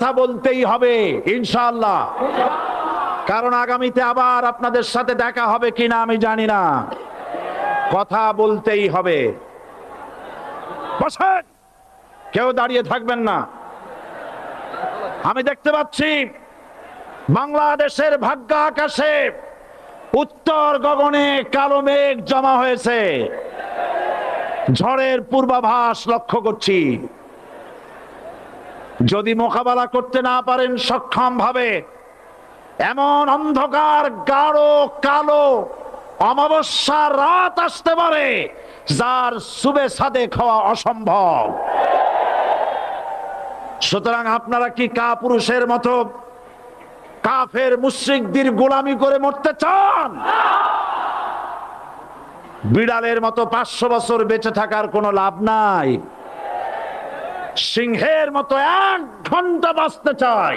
কথা বলতেই হবে ইনশাআল্লাহ, কারণ আগামীতে আবার আপনাদের সাথে দেখা হবে কিনা আমি জানি না। কথা বলতেই হবে। বসেন, কেউ দাঁড়িয়ে থাকবেন না। আমি দেখতে পাচ্ছি বাংলাদেশের ভাগ্য আকাশে উত্তর গগনে কালো মেঘ জমা হয়েছে, ঝড়ের পূর্বাভাস লক্ষ্য করছি। যদি মোকাবেলা করতে না পারেন সক্ষম ভাবে, এমন অন্ধকার গাঢ় কালো অমাবস্যার রাত আসতে পারে যার সুবে সাদেক হওয়া অসম্ভব। সুতরাং আপনারা কি কাপুরুষের মতো কাফের মুশরিকদের গোলামি করে মরতে চান? বিড়ালের মতো 500 বছর বেঁচে থাকার কোনো লাভ নাই। সিংহের মতো 1 ঘন্টা বাঁচতে চাই।